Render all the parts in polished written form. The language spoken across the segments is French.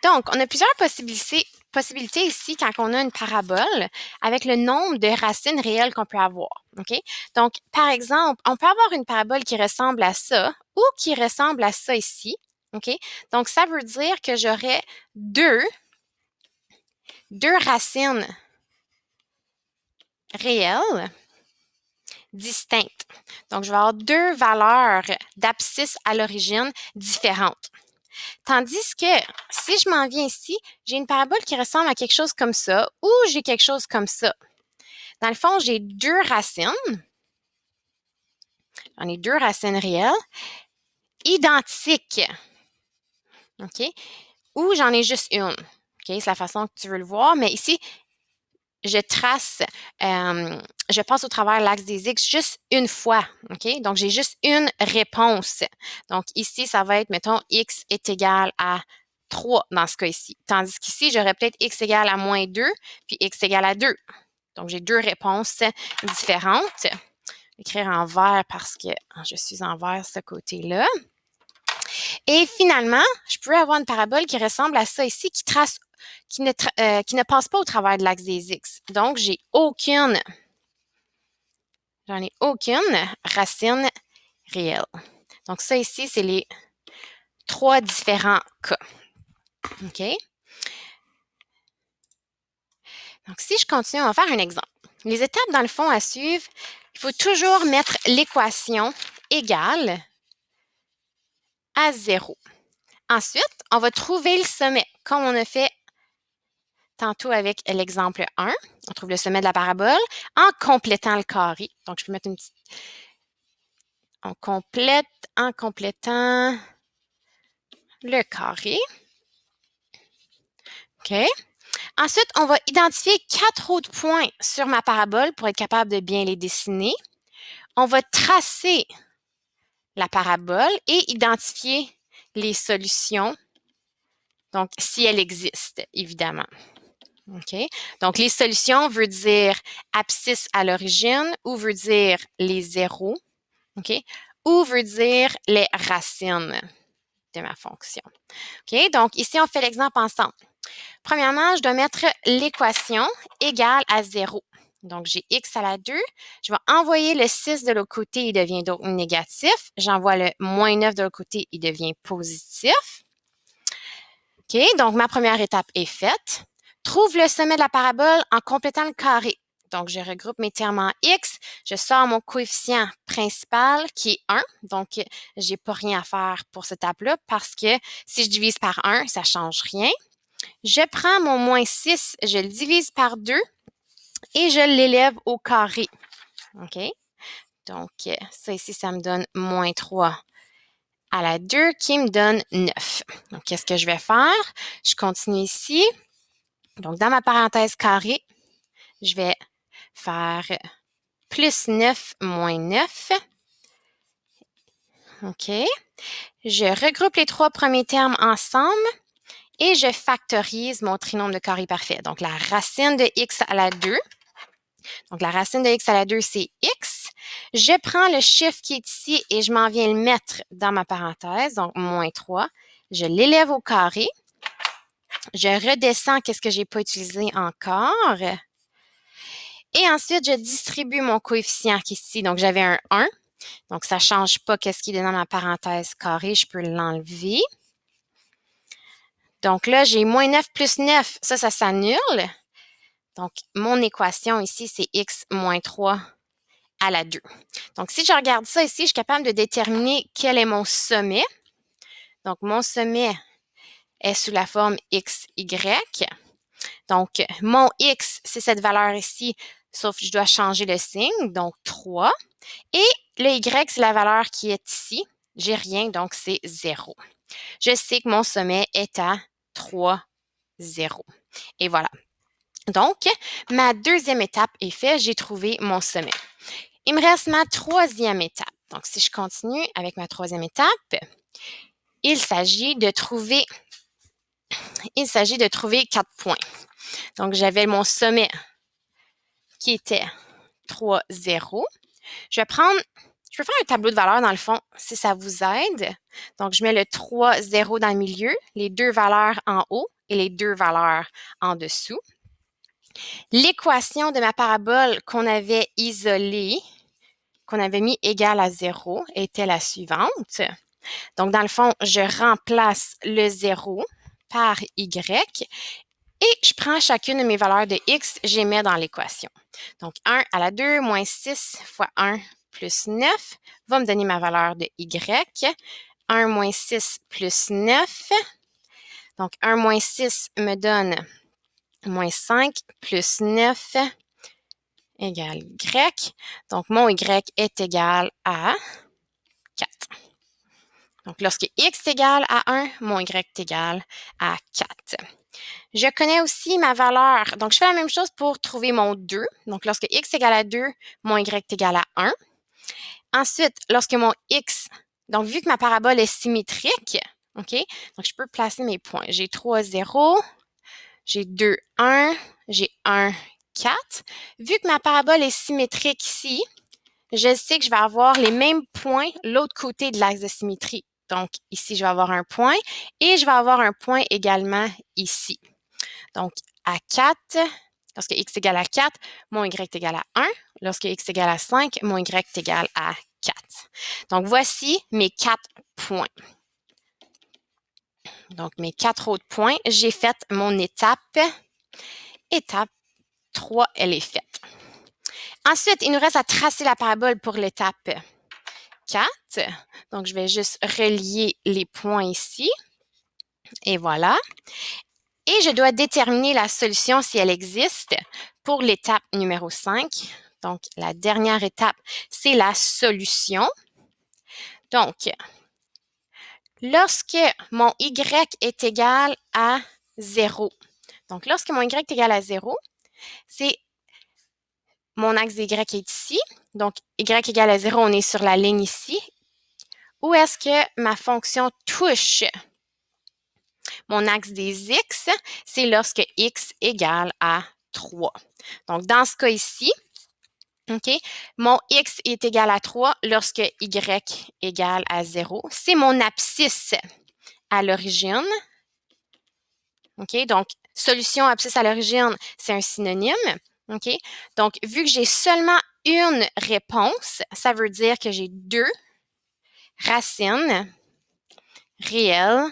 Donc, on a plusieurs possibilités ici quand on a une parabole avec le nombre de racines réelles qu'on peut avoir. OK? Donc, par exemple, on peut avoir une parabole qui ressemble à ça ou qui ressemble à ça ici. OK? Donc, ça veut dire que j'aurais deux racines réelles distinctes. Donc, je vais avoir deux valeurs d'abscisse à l'origine différentes. Tandis que si je m'en viens ici, j'ai une parabole qui ressemble à quelque chose comme ça ou j'ai quelque chose comme ça. Dans le fond, j'ai deux racines. J'en ai deux racines réelles identiques. OK? Ou j'en ai juste une. OK? C'est la façon que tu veux le voir. Mais ici, je trace, je passe au travers l'axe des X juste une fois. OK? Donc, j'ai juste une réponse. Donc, ici, ça va être, mettons, X est égal à 3 dans ce cas-ci. Tandis qu'ici, j'aurais peut-être X égale à moins 2, puis X égale à 2. Donc, j'ai deux réponses différentes. Je vais écrire en vert parce que je suis en vert ce côté-là. Et finalement, je peux avoir une parabole qui ressemble à ça ici, qui ne passe pas au travers de l'axe des X. Donc, j'en ai aucune racine réelle. Donc, ça ici, c'est les trois différents cas. OK? Donc, si je continue, on va faire un exemple. Les étapes, dans le fond, à suivre, il faut toujours mettre l'équation égale à 0. Ensuite, on va trouver le sommet, comme on a fait tantôt avec l'exemple 1. On trouve le sommet de la parabole en complétant le carré. Donc, je peux mettre une petite... On complète en complétant le carré. OK? Ensuite, on va identifier 4 autres points sur ma parabole pour être capable de bien les dessiner. On va tracer la parabole et identifier les solutions, donc si elles existent, évidemment. OK? Donc, les solutions veut dire abscisse à l'origine ou veut dire les zéros, OK? Ou veut dire les racines de ma fonction. OK? Donc, ici, on fait l'exemple ensemble. Premièrement, je dois mettre l'équation égale à 0. Donc, j'ai x à la 2. Je vais envoyer le 6 de l'autre côté, il devient donc négatif. J'envoie le moins 9 de l'autre côté, il devient positif. OK, donc ma première étape est faite. Trouve le sommet de la parabole en complétant le carré. Donc, je regroupe mes termes en x. Je sors mon coefficient principal qui est 1. Donc, je n'ai pas rien à faire pour cette étape-là parce que si je divise par 1, ça ne change rien. Je prends mon moins 6, je le divise par 2 et je l'élève au carré. OK? Donc, ça ici, ça me donne moins 3 à la 2 qui me donne 9. Donc, qu'est-ce que je vais faire? Je continue ici. Donc, dans ma parenthèse carrée, je vais faire plus 9 moins 9. OK? Je regroupe les trois premiers termes ensemble et je factorise mon trinôme de carré parfait. Donc, la racine de x à la 2. Donc, la racine de x à la 2, c'est x. Je prends le chiffre qui est ici et je m'en viens le mettre dans ma parenthèse, donc moins 3. Je l'élève au carré. Je redescends, qu'est-ce que je n'ai pas utilisé encore. Et ensuite, je distribue mon coefficient qui est ici. Donc, j'avais un 1. Donc, ça ne change pas qu'est-ce qui est dans ma parenthèse carrée. Je peux l'enlever. Donc là, j'ai moins 9 plus 9. Ça s'annule. Donc, mon équation ici, c'est x moins 3 à la 2. Donc, si je regarde ça ici, je suis capable de déterminer quel est mon sommet. Donc, mon sommet est sous la forme xy. Donc, mon x, c'est cette valeur ici, sauf que je dois changer le signe, donc 3. Et le y, c'est la valeur qui est ici. J'ai rien, donc c'est 0. Je sais que mon sommet est à 3, 0. Et voilà. Donc, ma deuxième étape est faite. J'ai trouvé mon sommet. Il me reste ma troisième étape. Donc, si je continue avec ma troisième étape, il s'agit de trouver 4 points. Donc, j'avais mon sommet qui était 3, 0. Je peux faire un tableau de valeurs dans le fond si ça vous aide. Donc, je mets le 3, 0 dans le milieu, les deux valeurs en haut et les deux valeurs en dessous. L'équation de ma parabole qu'on avait isolée, qu'on avait mis égale à 0, était la suivante. Donc, dans le fond, je remplace le 0 par y et je prends chacune de mes valeurs de x, je les mets dans l'équation. Donc, 1 à la 2 moins 6 fois 1 plus 9 va me donner ma valeur de y. 1 moins 6 plus 9. Donc, 1 moins 6 me donne moins 5 plus 9 égale y. Donc, mon y est égal à 4. Donc, lorsque x est égal à 1, mon y est égal à 4. Je connais aussi ma valeur. Donc, je fais la même chose pour trouver mon 2. Donc, lorsque x est égal à 2, mon y est égal à 1. Ensuite, lorsque mon x, donc vu que ma parabole est symétrique, OK, donc je peux placer mes points. J'ai 3, 0, j'ai 2, 1, j'ai 1, 4. Vu que ma parabole est symétrique ici, je sais que je vais avoir les mêmes points l'autre côté de l'axe de symétrie. Donc, ici, je vais avoir un point et je vais avoir un point également ici. Donc, à 4, lorsque x est égal à 4, mon y est égal à 1. Lorsque x est égal à 5, mon y est égal à 4. Donc, voici mes 4 points. Donc, mes 4 autres points, j'ai fait mon étape. Étape 3, elle est faite. Ensuite, il nous reste à tracer la parabole pour l'étape 4. Donc, je vais juste relier les points ici. Et voilà. Et je dois déterminer la solution si elle existe pour l'étape numéro 5. Donc, la dernière étape, c'est la solution. Donc, lorsque mon y est égal à 0, donc lorsque mon y est égal à 0, c'est mon axe y est ici. Donc, y égale à 0, on est sur la ligne ici. Où est-ce que ma fonction touche mon axe des x? C'est lorsque x égale à 3. Donc, dans ce cas ici, OK, mon x est égal à 3 lorsque y égale à 0. C'est mon abscisse à l'origine. OK, donc solution abscisse à l'origine, c'est un synonyme. OK, donc vu que j'ai seulement une réponse, ça veut dire que j'ai deux racines réelles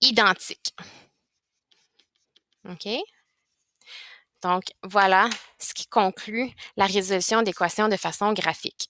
identiques. OK? Donc, voilà ce qui conclut la résolution d'équations de façon graphique.